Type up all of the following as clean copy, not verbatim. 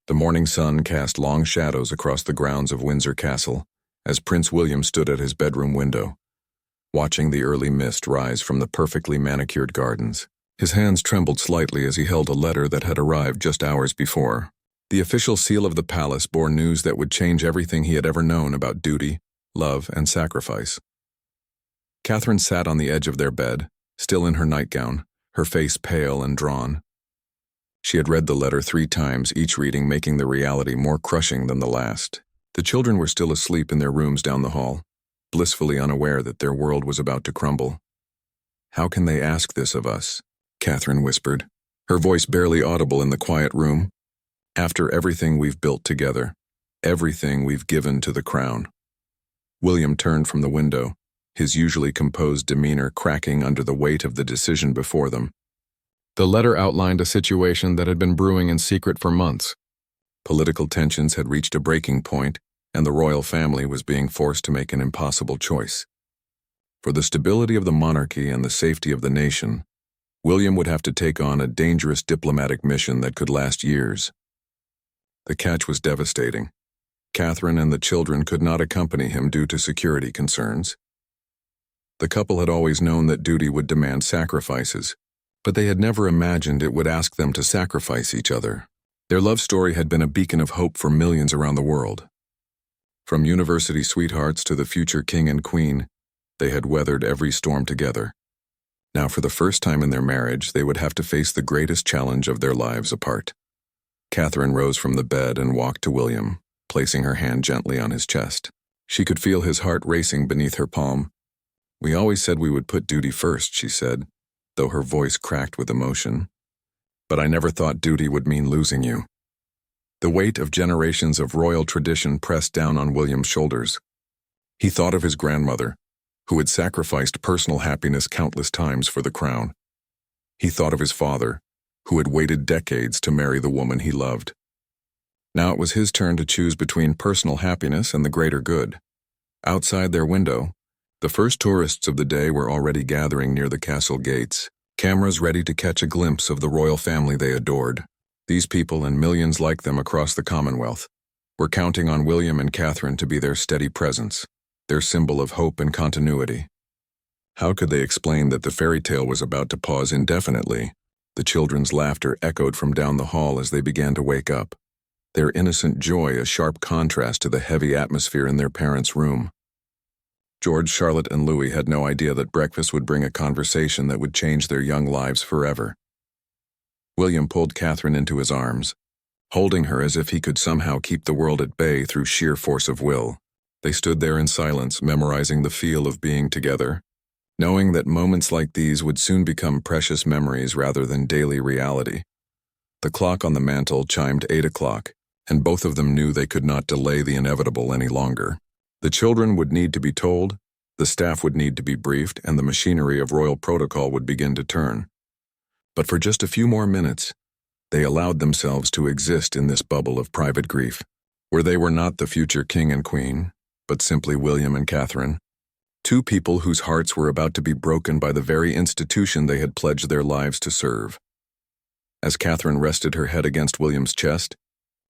The morning sun cast long shadows across the grounds of Windsor Castle as Prince William stood at his bedroom window, watching the early mist rise from the perfectly manicured gardens. His hands trembled slightly as he held a letter that had arrived just hours before. The official seal of the palace bore news that would change everything he had ever known about duty, love, and sacrifice. Catherine sat on the edge of their bed, still in her nightgown, her face pale and drawn. She had read the letter 3 times, each reading making the reality more crushing than the last. The children were still asleep in their rooms down the hall, blissfully unaware that their world was about to crumble. "How can they ask this of us?" Catherine whispered, her voice barely audible in the quiet room. "After everything we've built together, everything we've given to the crown." William turned from the window, his usually composed demeanor cracking under the weight of the decision before them. The letter outlined a situation that had been brewing in secret for months. Political tensions had reached a breaking point, and the royal family was being forced to make an impossible choice. For the stability of the monarchy and the safety of the nation, William would have to take on a dangerous diplomatic mission that could last years. The catch was devastating. Catherine and the children could not accompany him due to security concerns. The couple had always known that duty would demand sacrifices, but they had never imagined it would ask them to sacrifice each other. Their love story had been a beacon of hope for millions around the world. From university sweethearts to the future king and queen, they had weathered every storm together. Now, for the first time in their marriage, they would have to face the greatest challenge of their lives apart. Catherine rose from the bed and walked to William, placing her hand gently on his chest. She could feel his heart racing beneath her palm. "We always said we would put duty first," she said, though her voice cracked with emotion. "But I never thought duty would mean losing you." The weight of generations of royal tradition pressed down on William's shoulders. He thought of his grandmother, who had sacrificed personal happiness countless times for the crown. He thought of his father, who had waited decades to marry the woman he loved. Now it was his turn to choose between personal happiness and the greater good. Outside their window, the first tourists of the day were already gathering near the castle gates, cameras ready to catch a glimpse of the royal family they adored. These people, and millions like them across the Commonwealth, were counting on William and Catherine to be their steady presence, their symbol of hope and continuity. How could they explain that the fairy tale was about to pause indefinitely? The children's laughter echoed from down the hall as they began to wake up, their innocent joy a sharp contrast to the heavy atmosphere in their parents' room. George, Charlotte, and Louis had no idea that breakfast would bring a conversation that would change their young lives forever. William pulled Catherine into his arms, holding her as if he could somehow keep the world at bay through sheer force of will. They stood there in silence, memorizing the feel of being together, knowing that moments like these would soon become precious memories rather than daily reality. The clock on the mantel chimed 8 o'clock, and both of them knew they could not delay the inevitable any longer. The children would need to be told, the staff would need to be briefed, and the machinery of royal protocol would begin to turn. But for just a few more minutes, they allowed themselves to exist in this bubble of private grief, where they were not the future king and queen, but simply William and Catherine, 2 people whose hearts were about to be broken by the very institution they had pledged their lives to serve. As Catherine rested her head against William's chest,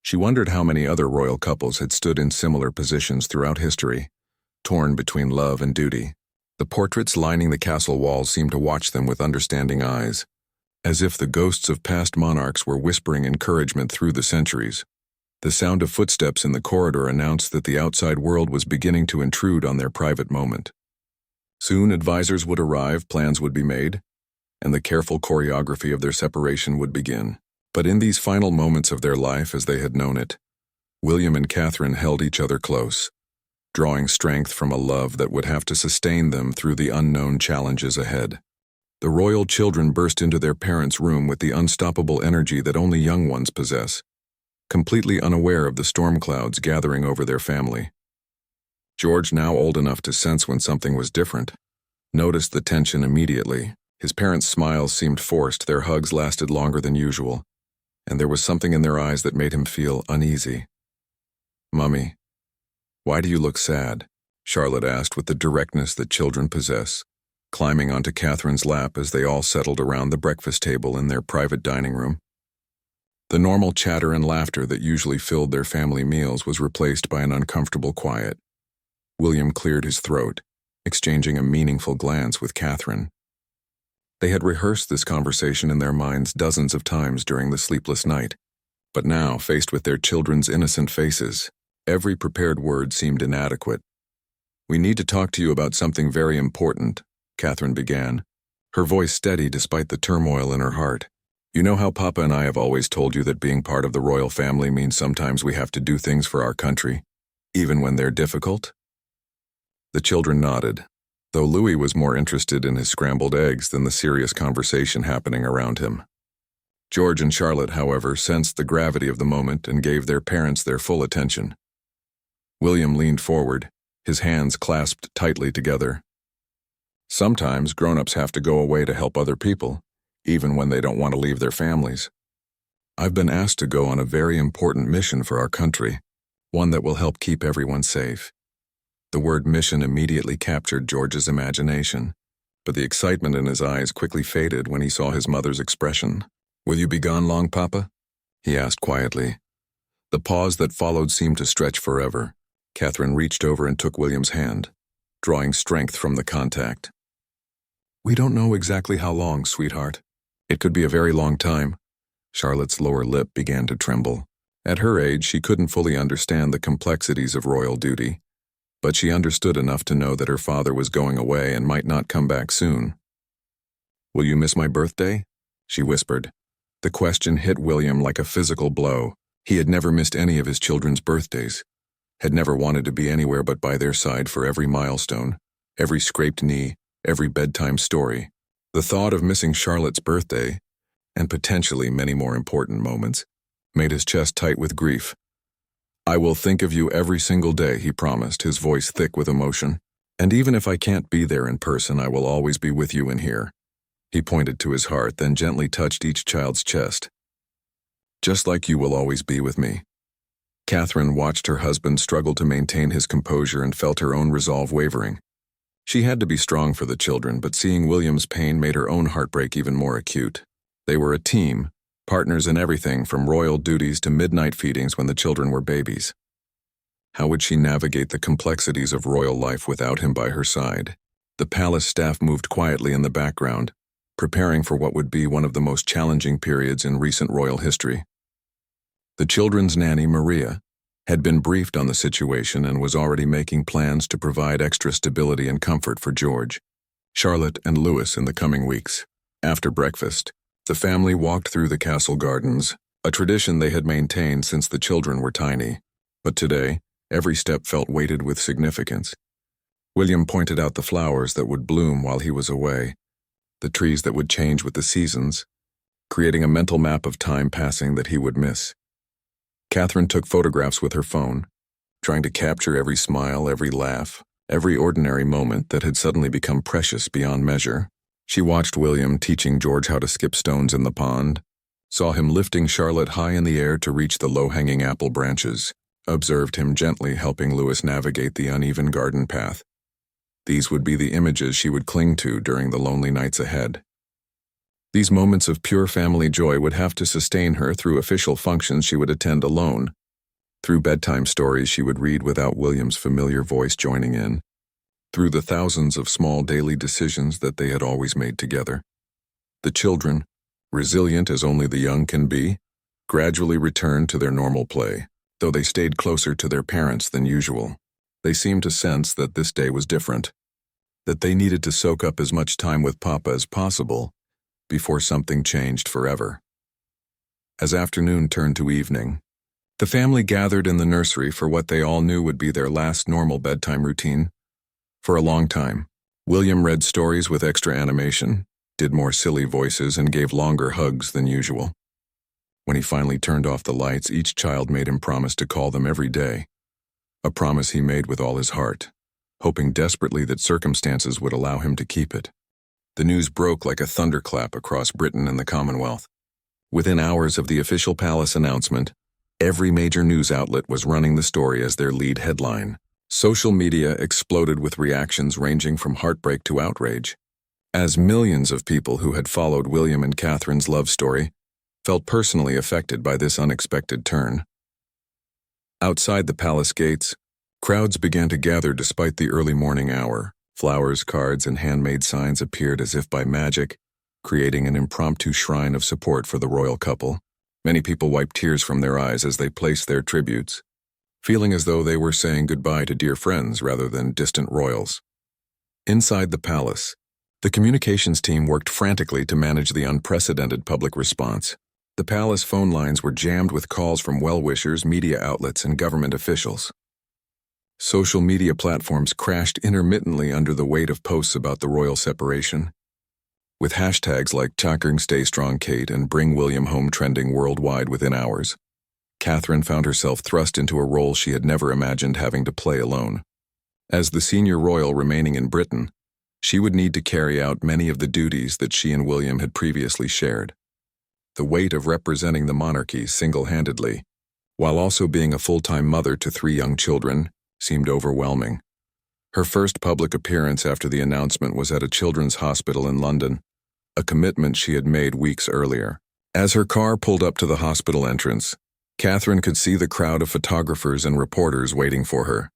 she wondered how many other royal couples had stood in similar positions throughout history, torn between love and duty. The portraits lining the castle walls seemed to watch them with understanding eyes, as if the ghosts of past monarchs were whispering encouragement through the centuries. The sound of footsteps in the corridor announced that the outside world was beginning to intrude on their private moment. Soon advisors would arrive, plans would be made, and the careful choreography of their separation would begin. But in these final moments of their life as they had known it, William and Catherine held each other close, drawing strength from a love that would have to sustain them through the unknown challenges ahead. The royal children burst into their parents' room with the unstoppable energy that only young ones possess, completely unaware of the storm clouds gathering over their family. George, now old enough to sense when something was different, noticed the tension immediately. His parents' smiles seemed forced, their hugs lasted longer than usual, and there was something in their eyes that made him feel uneasy. "Mummy, why do you look sad?" Charlotte asked with the directness that children possess, climbing onto Catherine's lap as they all settled around the breakfast table in their private dining room. The normal chatter and laughter that usually filled their family meals was replaced by an uncomfortable quiet. William cleared his throat, exchanging a meaningful glance with Catherine. They had rehearsed this conversation in their minds dozens of times during the sleepless night, but now, faced with their children's innocent faces, every prepared word seemed inadequate. "We need to talk to you about something very important," Catherine began, her voice steady despite the turmoil in her heart. "You know how Papa and I have always told you that being part of the royal family means sometimes we have to do things for our country, even when they're difficult?" The children nodded, though Louis was more interested in his scrambled eggs than the serious conversation happening around him. George and Charlotte, however, sensed the gravity of the moment and gave their parents their full attention. William leaned forward, his hands clasped tightly together. "Sometimes grown-ups have to go away to help other people, even when they don't want to leave their families. I've been asked to go on a very important mission for our country, one that will help keep everyone safe." The word mission immediately captured George's imagination, but the excitement in his eyes quickly faded when he saw his mother's expression. "Will you be gone long, Papa?" he asked quietly. The pause that followed seemed to stretch forever. Catherine reached over and took William's hand, drawing strength from the contact. "We don't know exactly how long, sweetheart. It could be a very long time." Charlotte's lower lip began to tremble. At her age, she couldn't fully understand the complexities of royal duty, but she understood enough to know that her father was going away and might not come back soon. "Will you miss my birthday?" she whispered. The question hit William like a physical blow. He had never missed any of his children's birthdays, had never wanted to be anywhere but by their side for every milestone, every scraped knee, every bedtime story. The thought of missing Charlotte's birthday, and potentially many more important moments, made his chest tight with grief. "I will think of you every single day," he promised, his voice thick with emotion. "And even if I can't be there in person, I will always be with you in here." He pointed to his heart, then gently touched each child's chest. "Just like you will always be with me." Catherine watched her husband struggle to maintain his composure and felt her own resolve wavering. She had to be strong for the children, but seeing William's pain made her own heartbreak even more acute. They were a team, partners in everything from royal duties to midnight feedings when the children were babies. How would she navigate the complexities of royal life without him by her side? The palace staff moved quietly in the background, preparing for what would be one of the most challenging periods in recent royal history. The children's nanny, Maria, had been briefed on the situation and was already making plans to provide extra stability and comfort for George, Charlotte, and Louis in the coming weeks. After breakfast, the family walked through the castle gardens, a tradition they had maintained since the children were tiny. But today, every step felt weighted with significance. William pointed out the flowers that would bloom while he was away, the trees that would change with the seasons, creating a mental map of time passing that he would miss. Catherine took photographs with her phone, trying to capture every smile, every laugh, every ordinary moment that had suddenly become precious beyond measure. She watched William teaching George how to skip stones in the pond, saw him lifting Charlotte high in the air to reach the low-hanging apple branches, observed him gently helping Louis navigate the uneven garden path. These would be the images she would cling to during the lonely nights ahead. These moments of pure family joy would have to sustain her through official functions she would attend alone, through bedtime stories she would read without William's familiar voice joining in, through the thousands of small daily decisions that they had always made together. The children, resilient as only the young can be, gradually returned to their normal play, though they stayed closer to their parents than usual. They seemed to sense that this day was different, that they needed to soak up as much time with Papa as possible before something changed forever. As afternoon turned to evening, the family gathered in the nursery for what they all knew would be their last normal bedtime routine. For a long time, William read stories with extra animation, did more silly voices, and gave longer hugs than usual. When he finally turned off the lights, each child made him promise to call them every day, a promise he made with all his heart, hoping desperately that circumstances would allow him to keep it. The news broke like a thunderclap across Britain and the Commonwealth. Within hours of the official palace announcement, every major news outlet was running the story as their lead headline. Social media exploded with reactions ranging from heartbreak to outrage, as millions of people who had followed William and Catherine's love story felt personally affected by this unexpected turn. Outside the palace gates, crowds began to gather despite the early morning hour. Flowers, cards, and handmade signs appeared as if by magic, creating an impromptu shrine of support for the royal couple. Many people wiped tears from their eyes as they placed their tributes, feeling as though they were saying goodbye to dear friends rather than distant royals. Inside the palace, the communications team worked frantically to manage the unprecedented public response. The palace phone lines were jammed with calls from well-wishers, media outlets, and government officials. Social media platforms crashed intermittently under the weight of posts about the royal separation, with hashtags like #ChakringStayStrongKate and Bring William Home trending worldwide within hours. Catherine found herself thrust into a role she had never imagined having to play alone. As the senior royal remaining in Britain, she would need to carry out many of the duties that she and William had previously shared. The weight of representing the monarchy single-handedly, while also being a full-time mother to 3 young children, seemed overwhelming. Her first public appearance after the announcement was at a children's hospital in London, a commitment she had made weeks earlier. As her car pulled up to the hospital entrance, Catherine could see the crowd of photographers and reporters waiting for her.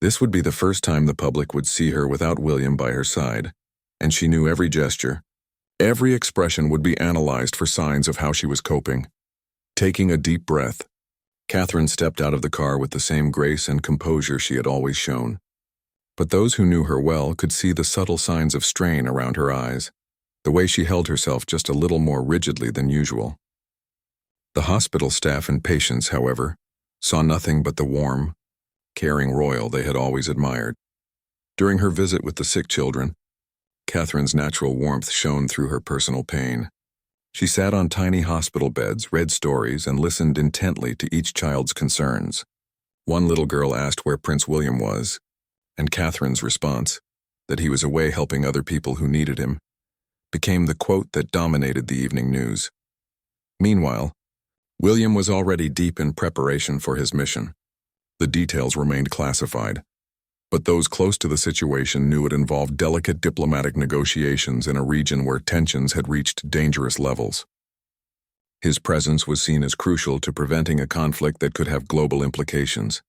This would be the first time the public would see her without William by her side, and she knew every gesture, every expression would be analyzed for signs of how she was coping. Taking a deep breath, Catherine stepped out of the car with the same grace and composure she had always shown. But those who knew her well could see the subtle signs of strain around her eyes, the way she held herself just a little more rigidly than usual. The hospital staff and patients, however, saw nothing but the warm, caring royal they had always admired. During her visit with the sick children, Catherine's natural warmth shone through her personal pain. She sat on tiny hospital beds, read stories, and listened intently to each child's concerns. One little girl asked where Prince William was, and Catherine's response, that he was away helping other people who needed him, became the quote that dominated the evening news. Meanwhile, William was already deep in preparation for his mission. The details remained classified, but those close to the situation knew it involved delicate diplomatic negotiations in a region where tensions had reached dangerous levels. His presence was seen as crucial to preventing a conflict that could have global implications.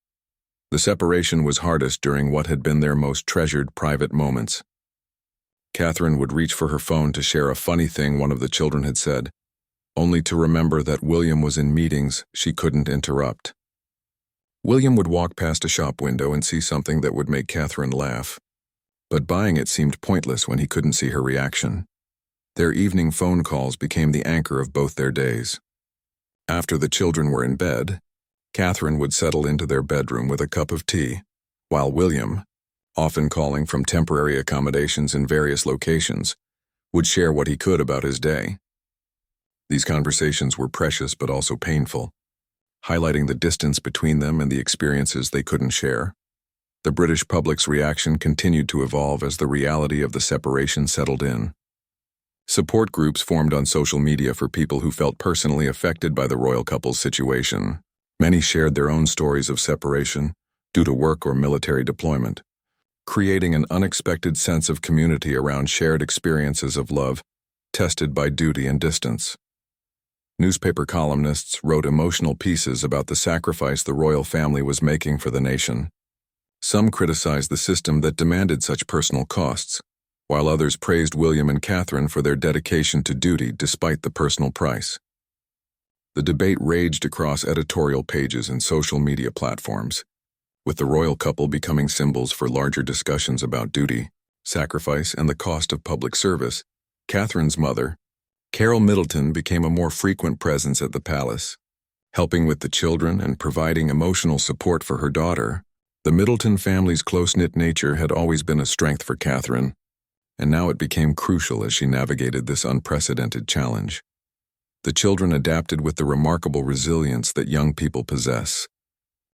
The separation was hardest during what had been their most treasured private moments. Catherine would reach for her phone to share a funny thing one of the children had said, only to remember that William was in meetings she couldn't interrupt. William would walk past a shop window and see something that would make Catherine laugh, but buying it seemed pointless when he couldn't see her reaction. Their evening phone calls became the anchor of both their days. After the children were in bed, Catherine would settle into their bedroom with a cup of tea, while William, often calling from temporary accommodations in various locations, would share what he could about his day. These conversations were precious but also painful, highlighting the distance between them and the experiences they couldn't share. The British public's reaction continued to evolve as the reality of the separation settled in. Support groups formed on social media for people who felt personally affected by the royal couple's situation. Many shared their own stories of separation due to work or military deployment, creating an unexpected sense of community around shared experiences of love, tested by duty and distance. Newspaper columnists wrote emotional pieces about the sacrifice the royal family was making for the nation. Some criticized the system that demanded such personal costs, while others praised William and Catherine for their dedication to duty despite the personal price. The debate raged across editorial pages and social media platforms, with the royal couple becoming symbols for larger discussions about duty, sacrifice, and the cost of public service. Catherine's mother, Carol Middleton, became a more frequent presence at the palace, helping with the children and providing emotional support for her daughter. The Middleton family's close-knit nature had always been a strength for Catherine, and now it became crucial as she navigated this unprecedented challenge. The children adapted with the remarkable resilience that young people possess,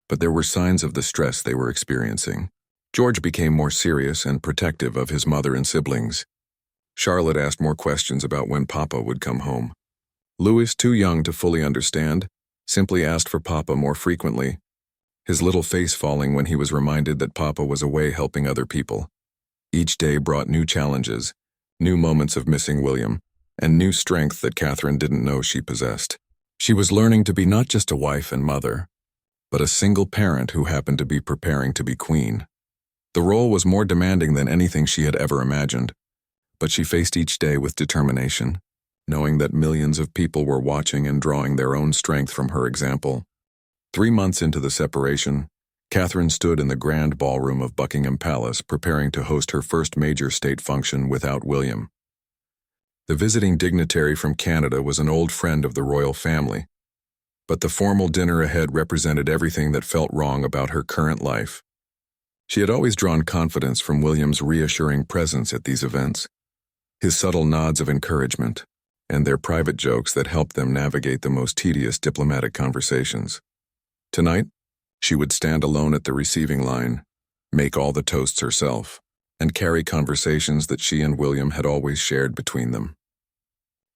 but there were signs of the stress they were experiencing. George became more serious and protective of his mother and siblings. Charlotte asked more questions about when Papa would come home. Louis, too young to fully understand, simply asked for Papa more frequently, his little face falling when he was reminded that Papa was away helping other people. Each day brought new challenges, new moments of missing William, and new strength that Catherine didn't know she possessed. She was learning to be not just a wife and mother, but a single parent who happened to be preparing to be queen. The role was more demanding than anything she had ever imagined, but she faced each day with determination, knowing that millions of people were watching and drawing their own strength from her example. 3 months into the separation, Catherine stood in the grand ballroom of Buckingham Palace preparing to host her first major state function without William. The visiting dignitary from Canada was an old friend of the royal family, but the formal dinner ahead represented everything that felt wrong about her current life. She had always drawn confidence from William's reassuring presence at these events, his subtle nods of encouragement, and their private jokes that helped them navigate the most tedious diplomatic conversations. Tonight, she would stand alone at the receiving line, make all the toasts herself, and carry conversations that she and William had always shared between them.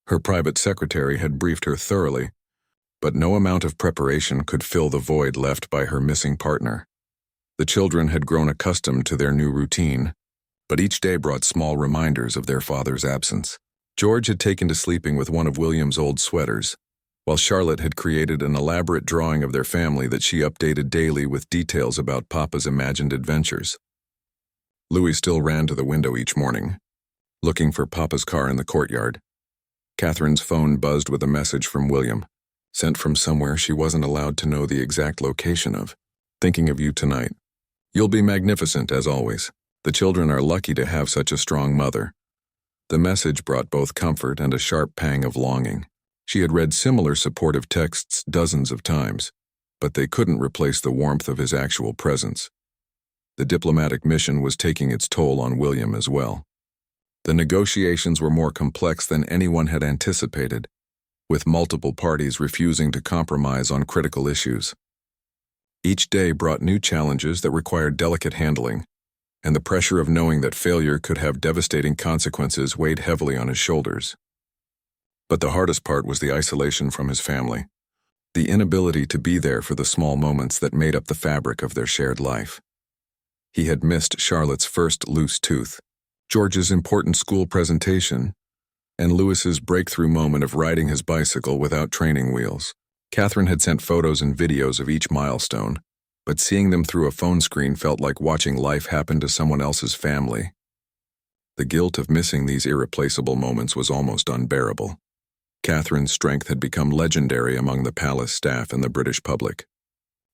Her private secretary had briefed her thoroughly, but no amount of preparation could fill the void left by her missing partner. The children had grown accustomed to their new routine, but each day brought small reminders of their father's absence. George had taken to sleeping with one of William's old sweaters, while Charlotte had created an elaborate drawing of their family that she updated daily with details about Papa's imagined adventures. Louis still ran to the window each morning, looking for Papa's car in the courtyard. Catherine's phone buzzed with a message from William, sent from somewhere she wasn't allowed to know the exact location of. Thinking of you tonight. You'll be magnificent, as always. The children are lucky to have such a strong mother. The message brought both comfort and a sharp pang of longing. She had read similar supportive texts dozens of times, but they couldn't replace the warmth of his actual presence. The diplomatic mission was taking its toll on William as well. The negotiations were more complex than anyone had anticipated, with multiple parties refusing to compromise on critical issues. Each day brought new challenges that required delicate handling, and the pressure of knowing that failure could have devastating consequences weighed heavily on his shoulders. But the hardest part was the isolation from his family, the inability to be there for the small moments that made up the fabric of their shared life. He had missed Charlotte's first loose tooth, George's important school presentation, and Louis's breakthrough moment of riding his bicycle without training wheels. Catherine had sent photos and videos of each milestone, but seeing them through a phone screen felt like watching life happen to someone else's family. The guilt of missing these irreplaceable moments was almost unbearable. Catherine's strength had become legendary among the palace staff and the British public.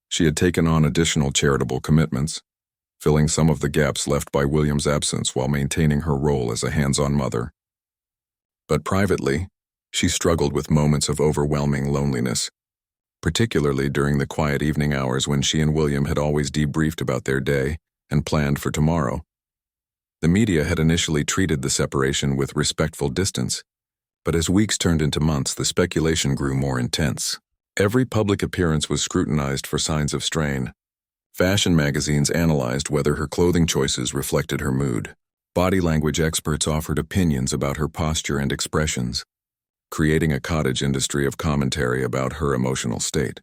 She had taken on additional charitable commitments, filling some of the gaps left by William's absence while maintaining her role as a hands-on mother. But privately, she struggled with moments of overwhelming loneliness, particularly during the quiet evening hours when she and William had always debriefed about their day and planned for tomorrow. The media had initially treated the separation with respectful distance, but as weeks turned into months, the speculation grew more intense. Every public appearance was scrutinized for signs of strain. Fashion magazines analyzed whether her clothing choices reflected her mood. Body language experts offered opinions about her posture and expressions, creating a cottage industry of commentary about her emotional state.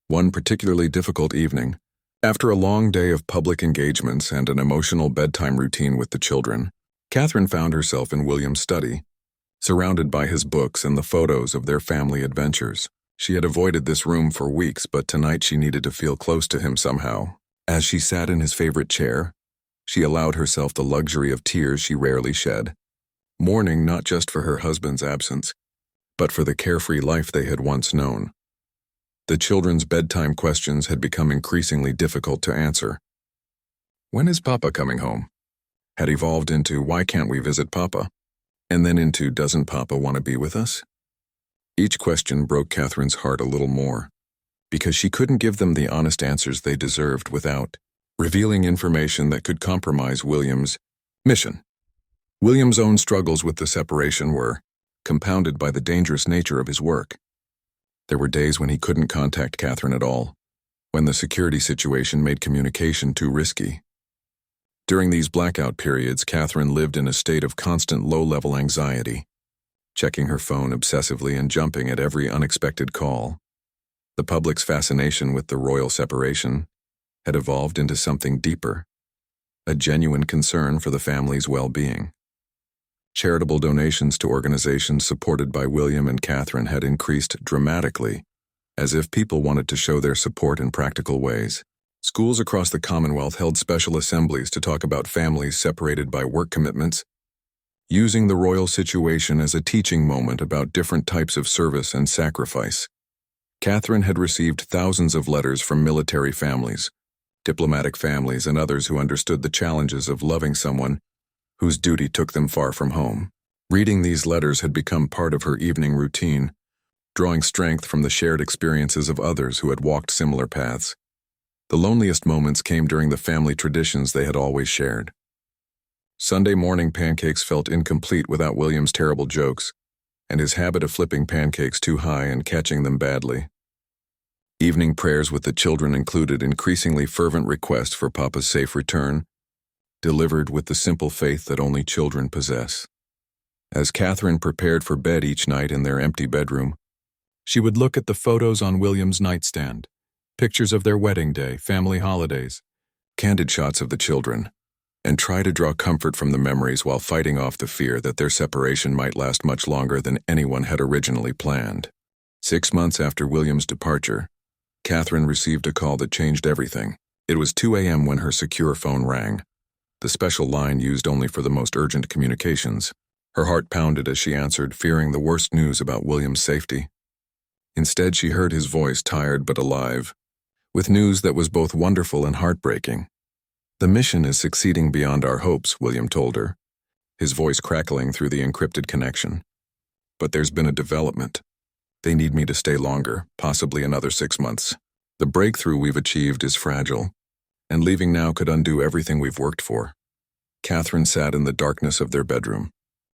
One particularly difficult evening, after a long day of public engagements and an emotional bedtime routine with the children, Catherine found herself in William's study, surrounded by his books and the photos of their family adventures. She had avoided this room for weeks, but tonight she needed to feel close to him somehow. As she sat in his favorite chair, she allowed herself the luxury of tears she rarely shed, mourning not just for her husband's absence, but for the carefree life they had once known. The children's bedtime questions had become increasingly difficult to answer. When is Papa coming home? Had evolved into, why can't we visit Papa? And then into, doesn't Papa want to be with us? Each question broke Catherine's heart a little more, because she couldn't give them the honest answers they deserved without revealing information that could compromise William's mission. William's own struggles with the separation were compounded by the dangerous nature of his work. There were days when he couldn't contact Catherine at all, when the security situation made communication too risky. During these blackout periods, Catherine lived in a state of constant low-level anxiety, checking her phone obsessively and jumping at every unexpected call. The public's fascination with the royal separation had evolved into something deeper, a genuine concern for the family's well-being. Charitable donations to organizations supported by William and Catherine had increased dramatically, as if people wanted to show their support in practical ways. Schools across the Commonwealth held special assemblies to talk about families separated by work commitments, using the royal situation as a teaching moment about different types of service and sacrifice. Catherine had received thousands of letters from military families, diplomatic families, and others who understood the challenges of loving someone whose duty took them far from home. Reading these letters had become part of her evening routine, drawing strength from the shared experiences of others who had walked similar paths. The loneliest moments came during the family traditions they had always shared. Sunday morning pancakes felt incomplete without William's terrible jokes, and his habit of flipping pancakes too high and catching them badly. Evening prayers with the children included increasingly fervent requests for Papa's safe return, delivered with the simple faith that only children possess. As Catherine prepared for bed each night in their empty bedroom, she would look at the photos on William's nightstand, pictures of their wedding day, family holidays, candid shots of the children, and try to draw comfort from the memories while fighting off the fear that their separation might last much longer than anyone had originally planned. 6 months after William's departure, Catherine received a call that changed everything. It was 2 a.m. when her secure phone rang, the special line used only for the most urgent communications. Her heart pounded as she answered, fearing the worst news about William's safety. Instead, she heard his voice, tired but alive, with news that was both wonderful and heartbreaking. "The mission is succeeding beyond our hopes," William told her, his voice crackling through the encrypted connection. "But there's been a development. They need me to stay longer, possibly another 6 months. The breakthrough we've achieved is fragile, and leaving now could undo everything we've worked for." Catherine sat in the darkness of their bedroom,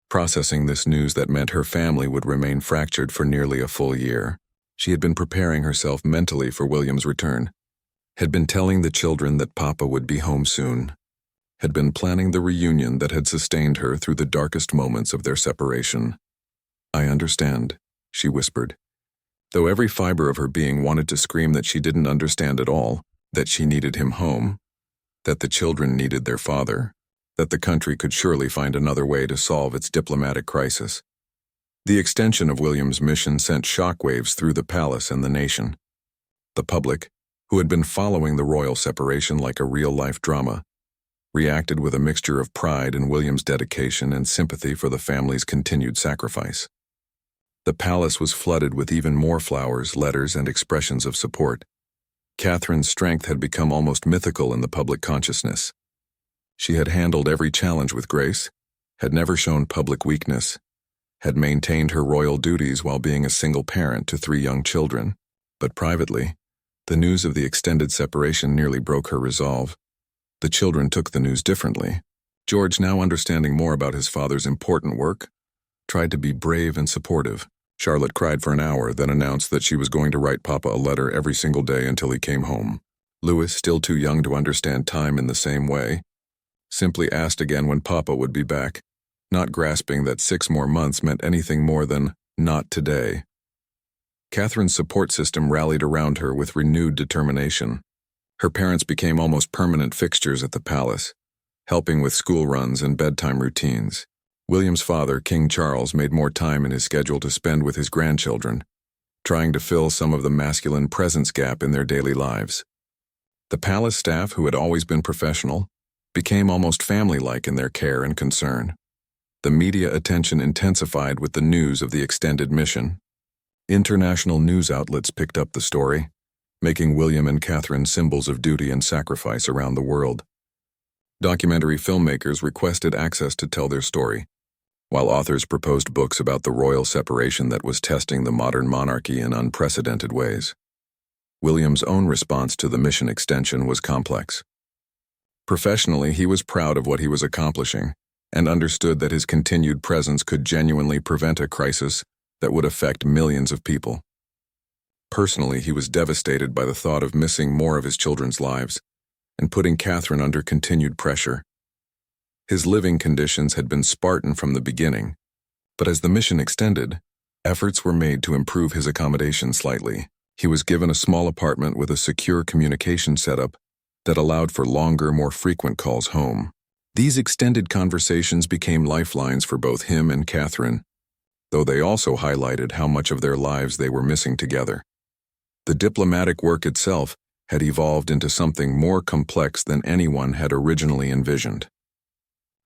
processing this news that meant her family would remain fractured for nearly a full year. She had been preparing herself mentally for William's return, had been telling the children that Papa would be home soon, had been planning the reunion that had sustained her through the darkest moments of their separation. "I understand," she whispered, though every fiber of her being wanted to scream that she didn't understand at all, that she needed him home, that the children needed their father, that the country could surely find another way to solve its diplomatic crisis. The extension of William's mission sent shockwaves through the palace and the nation. The public, who had been following the royal separation like a real-life drama, reacted with a mixture of pride in William's dedication and sympathy for the family's continued sacrifice. The palace was flooded with even more flowers, letters, and expressions of support. Catherine's strength had become almost mythical in the public consciousness. She had handled every challenge with grace, had never shown public weakness, had maintained her royal duties while being a single parent to 3 young children. But privately, the news of the extended separation nearly broke her resolve. The children took the news differently. George, now understanding more about his father's important work, tried to be brave and supportive. Charlotte cried for an hour, then announced that she was going to write Papa a letter every single day until he came home. Louis, still too young to understand time in the same way, simply asked again when Papa would be back, not grasping that 6 more months meant anything more than not today. Catherine's support system rallied around her with renewed determination. Her parents became almost permanent fixtures at the palace, helping with school runs and bedtime routines. William's father, King Charles, made more time in his schedule to spend with his grandchildren, trying to fill some of the masculine presence gap in their daily lives. The palace staff, who had always been professional, became almost family-like in their care and concern. The media attention intensified with the news of the extended mission. International news outlets picked up the story, making William and Catherine symbols of duty and sacrifice around the world. Documentary filmmakers requested access to tell their story, while authors proposed books about the royal separation that was testing the modern monarchy in unprecedented ways. William's own response to the mission extension was complex. Professionally, he was proud of what he was accomplishing and understood that his continued presence could genuinely prevent a crisis that would affect millions of people. Personally, he was devastated by the thought of missing more of his children's lives and putting Catherine under continued pressure. His living conditions had been Spartan from the beginning, but as the mission extended, efforts were made to improve his accommodation slightly. He was given a small apartment with a secure communication setup that allowed for longer, more frequent calls home. These extended conversations became lifelines for both him and Catherine, though they also highlighted how much of their lives they were missing together. The diplomatic work itself had evolved into something more complex than anyone had originally envisioned.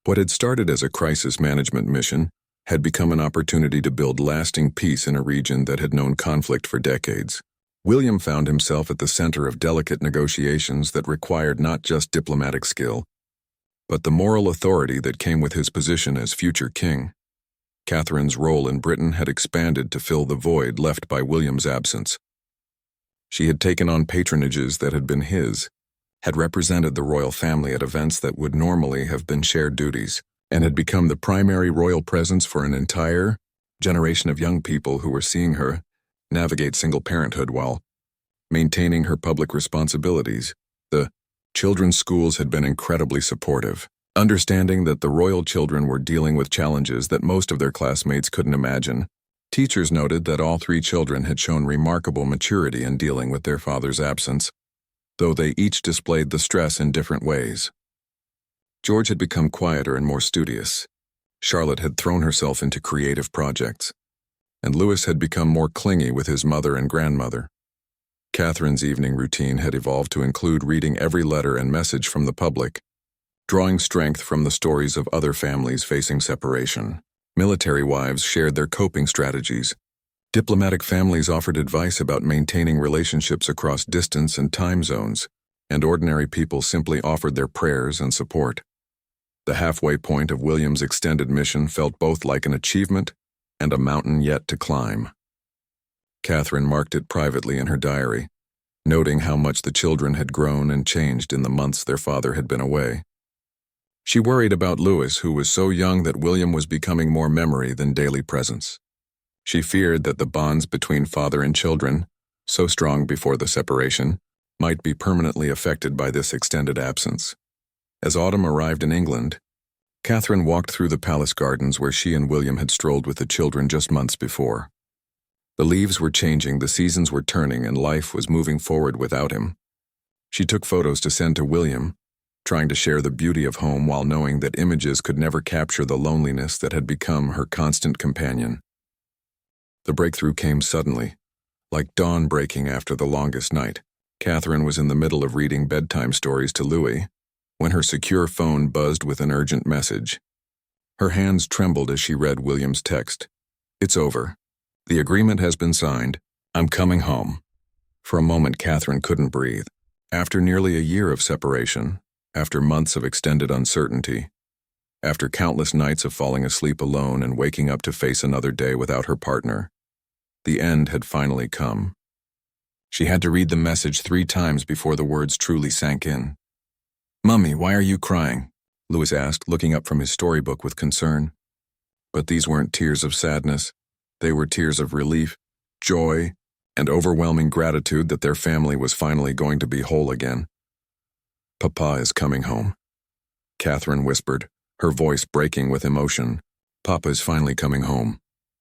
What had started as a crisis management mission had become an opportunity to build lasting peace in a region that had known conflict for decades. William found himself at the center of delicate negotiations that required not just diplomatic skill, but the moral authority that came with his position as future king. Catherine's role in Britain had expanded to fill the void left by William's absence. She had taken on patronages that had been his, had represented the royal family at events that would normally have been shared duties, and had become the primary royal presence for an entire generation of young people who were seeing her navigate single parenthood while maintaining her public responsibilities. The children's schools had been incredibly supportive, understanding that the royal children were dealing with challenges that most of their classmates couldn't imagine. Teachers noted that all three children had shown remarkable maturity in dealing with their father's absence, though they each displayed the stress in different ways. George had become quieter and more studious. Charlotte had thrown herself into creative projects, and Louis had become more clingy with his mother and grandmother. Catherine's evening routine had evolved to include reading every letter and message from the public, drawing strength from the stories of other families facing separation. Military wives shared their coping strategies. Diplomatic families offered advice about maintaining relationships across distance and time zones, and ordinary people simply offered their prayers and support. The halfway point of William's extended mission felt both like an achievement and a mountain yet to climb. Catherine marked it privately in her diary, noting how much the children had grown and changed in the months their father had been away. She worried about Louis, who was so young that William was becoming more memory than daily presence. She feared that the bonds between father and children, so strong before the separation, might be permanently affected by this extended absence. As autumn arrived in England, Catherine walked through the palace gardens where she and William had strolled with the children just months before. The leaves were changing, the seasons were turning, and life was moving forward without him. She took photos to send to William, trying to share the beauty of home while knowing that images could never capture the loneliness that had become her constant companion. The breakthrough came suddenly, like dawn breaking after the longest night. Catherine was in the middle of reading bedtime stories to Louis when her secure phone buzzed with an urgent message. Her hands trembled as she read William's text. "It's over. The agreement has been signed. I'm coming home." For a moment, Catherine couldn't breathe. After nearly a year of separation, after months of extended uncertainty, after countless nights of falling asleep alone and waking up to face another day without her partner, the end had finally come. She had to read the message 3 times before the words truly sank in. "Mummy, why are you crying?" Louis asked, looking up from his storybook with concern. But these weren't tears of sadness. They were tears of relief, joy, and overwhelming gratitude that their family was finally going to be whole again. "Papa is coming home," Catherine whispered, her voice breaking with emotion. "Papa is finally coming home."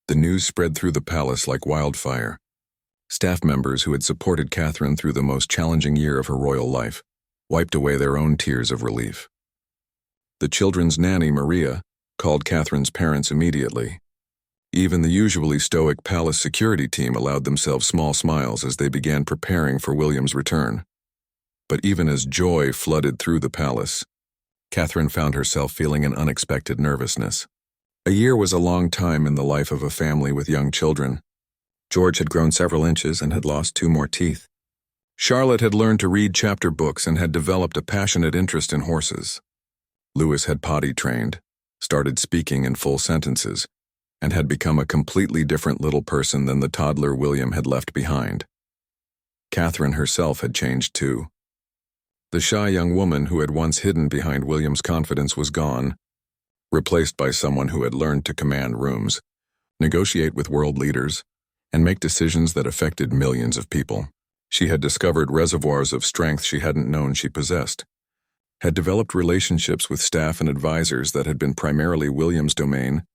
The news spread through the palace like wildfire. Staff members who had supported Catherine through the most challenging year of her royal life wiped away their own tears of relief. The children's nanny, Maria, called Catherine's parents immediately. Even the usually stoic palace security team allowed themselves small smiles as they began preparing for William's return. But even as joy flooded through the palace, Catherine found herself feeling an unexpected nervousness. A year was a long time in the life of a family with young children. George had grown several inches and had lost 2 more teeth. Charlotte had learned to read chapter books and had developed a passionate interest in horses. Louis had potty trained, started speaking in full sentences, and had become a completely different little person than the toddler William had left behind. Catherine herself had changed too. The shy young woman who had once hidden behind William's confidence was gone, replaced by someone who had learned to command rooms, negotiate with world leaders, and make decisions that affected millions of people. She had discovered reservoirs of strength she hadn't known she possessed, had developed relationships with staff and advisors that had been primarily William's domain,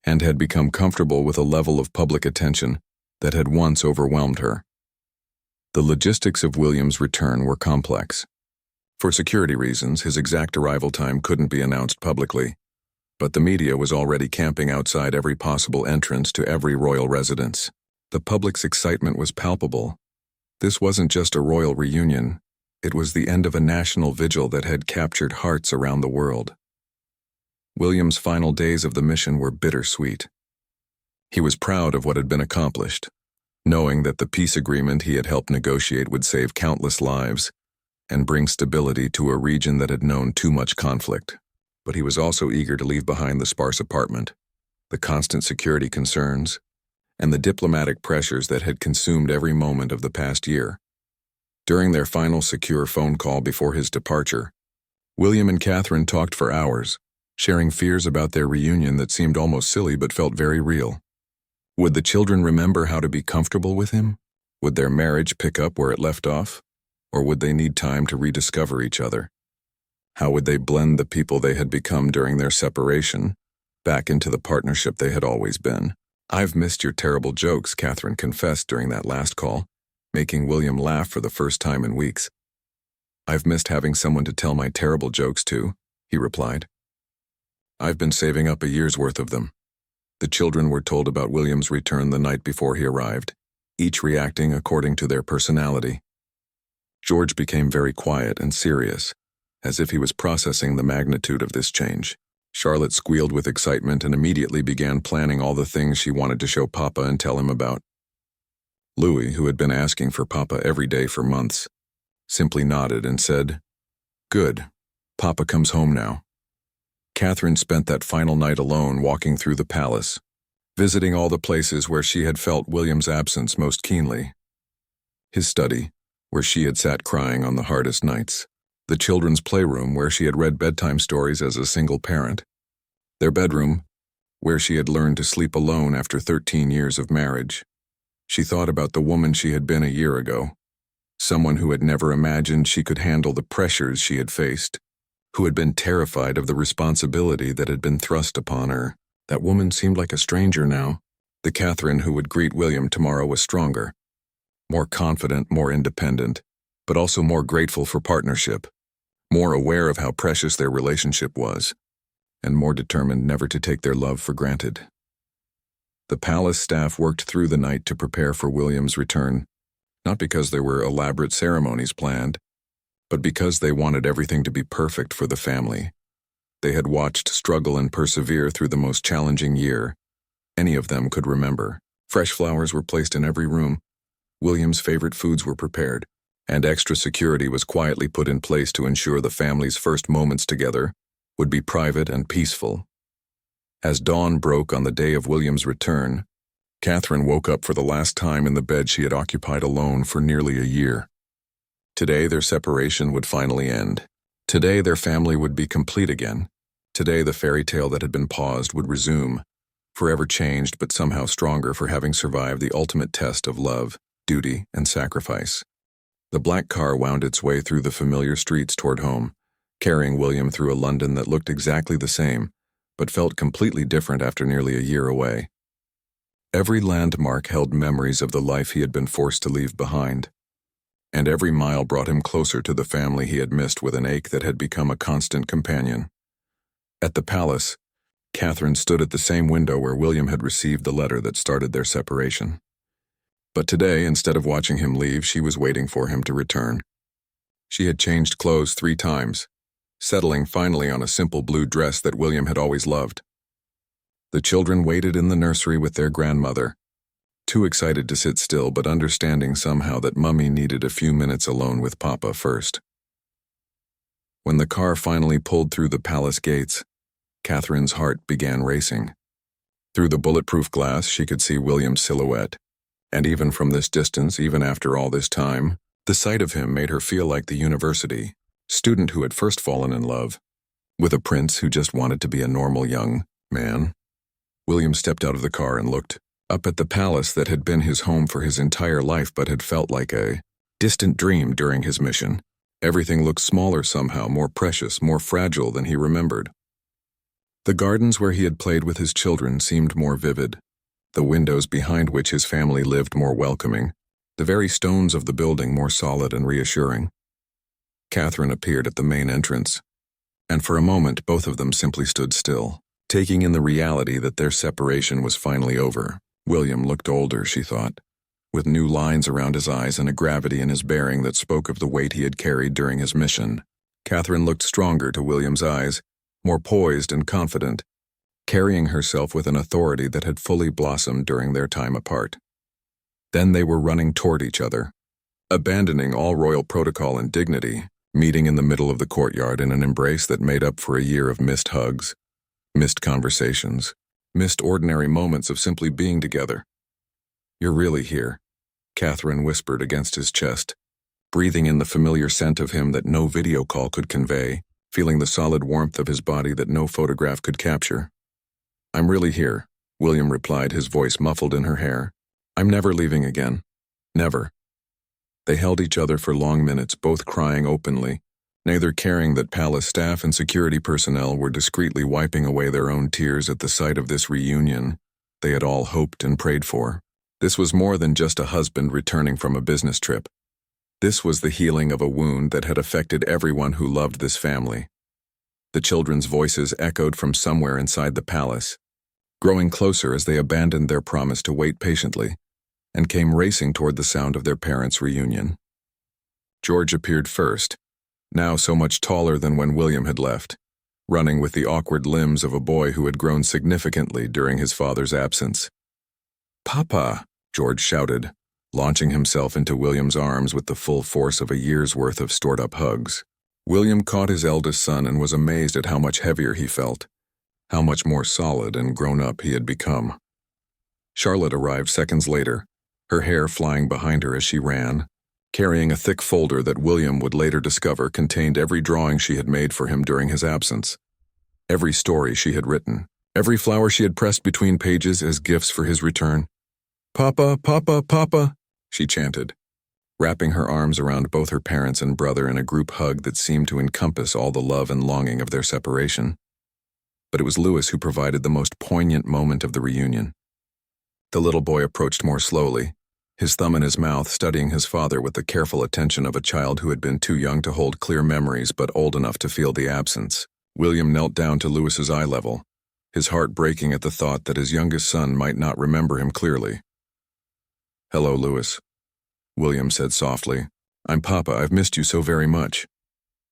and had become comfortable with a level of public attention that had once overwhelmed her. The logistics of William's return were complex. For security reasons, his exact arrival time couldn't be announced publicly, but the media was already camping outside every possible entrance to every royal residence. The public's excitement was palpable. This wasn't just a royal reunion, it was the end of a national vigil that had captured hearts around the world. William's final days of the mission were bittersweet. He was proud of what had been accomplished, knowing that the peace agreement he had helped negotiate would save countless lives and bring stability to a region that had known too much conflict. But he was also eager to leave behind the sparse apartment, the constant security concerns, and the diplomatic pressures that had consumed every moment of the past year. During their final secure phone call before his departure, William and Catherine talked for hours, sharing fears about their reunion that seemed almost silly but felt very real. Would the children remember how to be comfortable with him? Would their marriage pick up where it left off? Or would they need time to rediscover each other? How would they blend the people they had become during their separation back into the partnership they had always been? "I've missed your terrible jokes," Catherine confessed during that last call, making William laugh for the first time in weeks. "I've missed having someone to tell my terrible jokes to," he replied. "I've been saving up a year's worth of them." The children were told about William's return the night before he arrived, each reacting according to their personality. George became very quiet and serious, as if he was processing the magnitude of this change. Charlotte squealed with excitement and immediately began planning all the things she wanted to show Papa and tell him about. Louis, who had been asking for Papa every day for months, simply nodded and said, "Good. Papa comes home now." Catherine spent that final night alone walking through the palace, visiting all the places where she had felt William's absence most keenly. His study, where she had sat crying on the hardest nights. The children's playroom, where she had read bedtime stories as a single parent. Their bedroom, where she had learned to sleep alone after 13 years of marriage. She thought about the woman she had been a year ago, someone who had never imagined she could handle the pressures she had faced, who had been terrified of the responsibility that had been thrust upon her. That woman seemed like a stranger now. The Catherine who would greet William tomorrow was stronger, more confident, more independent, but also more grateful for partnership, more aware of how precious their relationship was, and more determined never to take their love for granted. The palace staff worked through the night to prepare for William's return, not because there were elaborate ceremonies planned, but because they wanted everything to be perfect for the family. They had watched struggle and persevere through the most challenging year any of them could remember. Fresh flowers were placed in every room, William's favorite foods were prepared, and extra security was quietly put in place to ensure the family's first moments together would be private and peaceful. As dawn broke on the day of William's return, Catherine woke up for the last time in the bed she had occupied alone for nearly a year. Today their separation would finally end. Today their family would be complete again. Today the fairy tale that had been paused would resume, forever changed but somehow stronger for having survived the ultimate test of love, duty, and sacrifice. The black car wound its way through the familiar streets toward home, carrying William through a London that looked exactly the same, but felt completely different after nearly a year away. Every landmark held memories of the life he had been forced to leave behind, and every mile brought him closer to the family he had missed with an ache that had become a constant companion. At the palace, Catherine stood at the same window where William had received the letter that started their separation. But today, instead of watching him leave, she was waiting for him to return. She had changed clothes 3 times, settling finally on a simple blue dress that William had always loved. The children waited in the nursery with their grandmother, too excited to sit still but understanding somehow that Mummy needed a few minutes alone with Papa first. When the car finally pulled through the palace gates, Catherine's heart began racing. Through the bulletproof glass she could see William's silhouette, and even from this distance, even after all this time, the sight of him made her feel like the university student who had first fallen in love with a prince who just wanted to be a normal young man. William stepped out of the car and looked up at the palace that had been his home for his entire life but had felt like a distant dream during his mission. Everything looked smaller somehow, more precious, more fragile than he remembered. The gardens where he had played with his children seemed more vivid, the windows behind which his family lived more welcoming, the very stones of the building more solid and reassuring. Catherine appeared at the main entrance, and for a moment both of them simply stood still, taking in the reality that their separation was finally over. William looked older, she thought, with new lines around his eyes and a gravity in his bearing that spoke of the weight he had carried during his mission. Catherine looked stronger to William's eyes, more poised and confident, carrying herself with an authority that had fully blossomed during their time apart. Then they were running toward each other, abandoning all royal protocol and dignity, meeting in the middle of the courtyard in an embrace that made up for a year of missed hugs, missed conversations, missed ordinary moments of simply being together. "You're really here," Catherine whispered against his chest, breathing in the familiar scent of him that no video call could convey, feeling the solid warmth of his body that no photograph could capture. "I'm really here," William replied, his voice muffled in her hair. "I'm never leaving again. Never." They held each other for long minutes, both crying openly, neither caring that palace staff and security personnel were discreetly wiping away their own tears at the sight of this reunion they had all hoped and prayed for. This was more than just a husband returning from a business trip. This was the healing of a wound that had affected everyone who loved this family. The children's voices echoed from somewhere inside the palace, growing closer as they abandoned their promise to wait patiently, and came racing toward the sound of their parents' reunion. George appeared first, now so much taller than when William had left, running with the awkward limbs of a boy who had grown significantly during his father's absence. "Papa!" George shouted, launching himself into William's arms with the full force of a year's worth of stored-up hugs. William caught his eldest son and was amazed at how much heavier he felt, how much more solid and grown-up he had become. Charlotte arrived seconds later, her hair flying behind her as she ran, carrying a thick folder that William would later discover contained every drawing she had made for him during his absence, every story she had written, every flower she had pressed between pages as gifts for his return. "Papa, Papa, Papa," she chanted, wrapping her arms around both her parents and brother in a group hug that seemed to encompass all the love and longing of their separation. But it was Louis who provided the most poignant moment of the reunion. The little boy approached more slowly, his thumb in his mouth, studying his father with the careful attention of a child who had been too young to hold clear memories but old enough to feel the absence. William knelt down to Louis's eye level, his heart breaking at the thought that his youngest son might not remember him clearly. "Hello, Louis," William said softly. "I'm Papa. I've missed you so very much."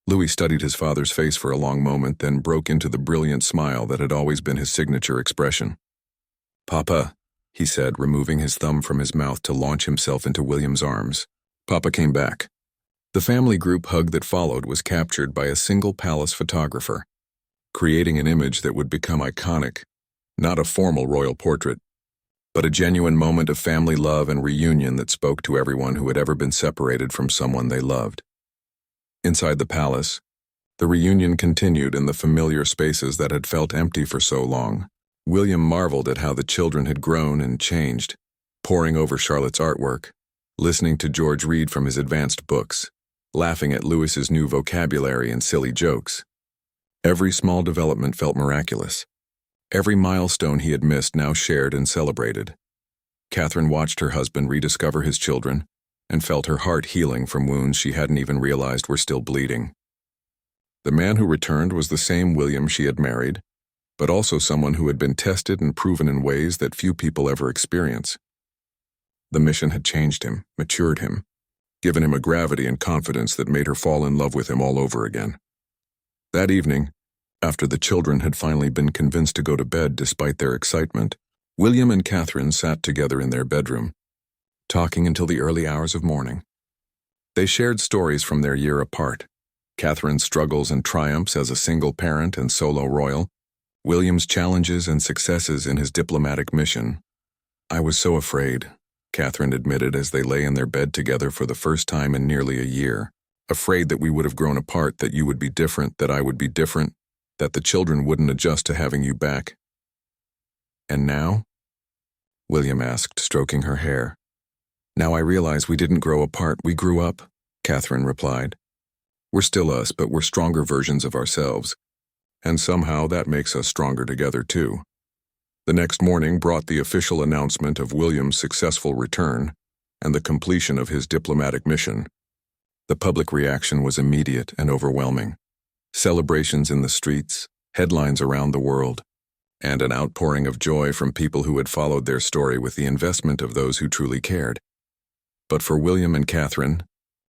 Louis studied his father's face for a long moment, then broke into the brilliant smile that had always been his signature expression. "Papa," he said, removing his thumb from his mouth to launch himself into William's arms. Papa came back. The family group hug that followed was captured by a single palace photographer, creating an image that would become iconic, not a formal royal portrait, but a genuine moment of family love and reunion that spoke to everyone who had ever been separated from someone they loved. Inside the palace, the reunion continued in the familiar spaces that had felt empty for so long. William marveled at how the children had grown and changed, poring over Charlotte's artwork, listening to George read from his advanced books, laughing at Louis's new vocabulary and silly jokes. Every small development felt miraculous. Every milestone he had missed now shared and celebrated. Catherine watched her husband rediscover his children and felt her heart healing from wounds she hadn't even realized were still bleeding. The man who returned was the same William she had married, but also someone who had been tested and proven in ways that few people ever experience. The mission had changed him, matured him, given him a gravity and confidence that made her fall in love with him all over again. That evening, after the children had finally been convinced to go to bed despite their excitement, William and Catherine sat together in their bedroom, talking until the early hours of morning. They shared stories from their year apart, Catherine's struggles and triumphs as a single parent and solo royal, William's challenges and successes in his diplomatic mission. "I was so afraid," Catherine admitted as they lay in their bed together for the first time in nearly a year. "Afraid that we would have grown apart, that you would be different, that I would be different, that the children wouldn't adjust to having you back." "And now?" William asked, stroking her hair. "Now I realize we didn't grow apart, we grew up," Catherine replied. "We're still us, but we're stronger versions of ourselves. And somehow that makes us stronger together too." The next morning brought the official announcement of William's successful return and the completion of his diplomatic mission. The public reaction was immediate and overwhelming. Celebrations in the streets, headlines around the world, and an outpouring of joy from people who had followed their story with the investment of those who truly cared. But for William and Catherine,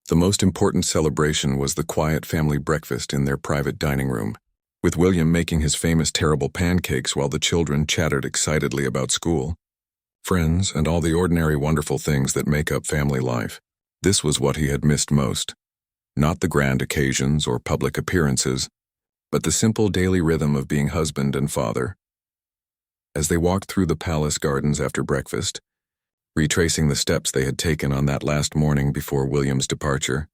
the most important celebration was the quiet family breakfast in their private dining room, with William making his famous terrible pancakes while the children chattered excitedly about school, friends, and all the ordinary wonderful things that make up family life. This was what he had missed most. Not the grand occasions or public appearances, but the simple daily rhythm of being husband and father. As they walked through the palace gardens after breakfast, retracing the steps they had taken on that last morning before William's departure,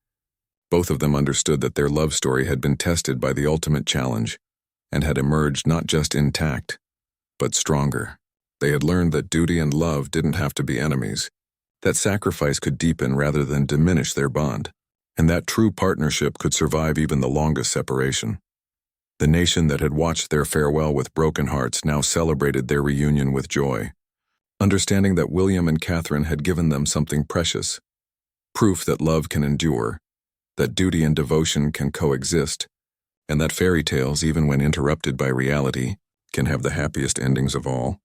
both of them understood that their love story had been tested by the ultimate challenge and had emerged not just intact, but stronger. They had learned that duty and love didn't have to be enemies, that sacrifice could deepen rather than diminish their bond, and that true partnership could survive even the longest separation. The nation that had watched their farewell with broken hearts now celebrated their reunion with joy, understanding that William and Catherine had given them something precious, proof that love can endure, that duty and devotion can coexist, and that fairy tales, even when interrupted by reality, can have the happiest endings of all.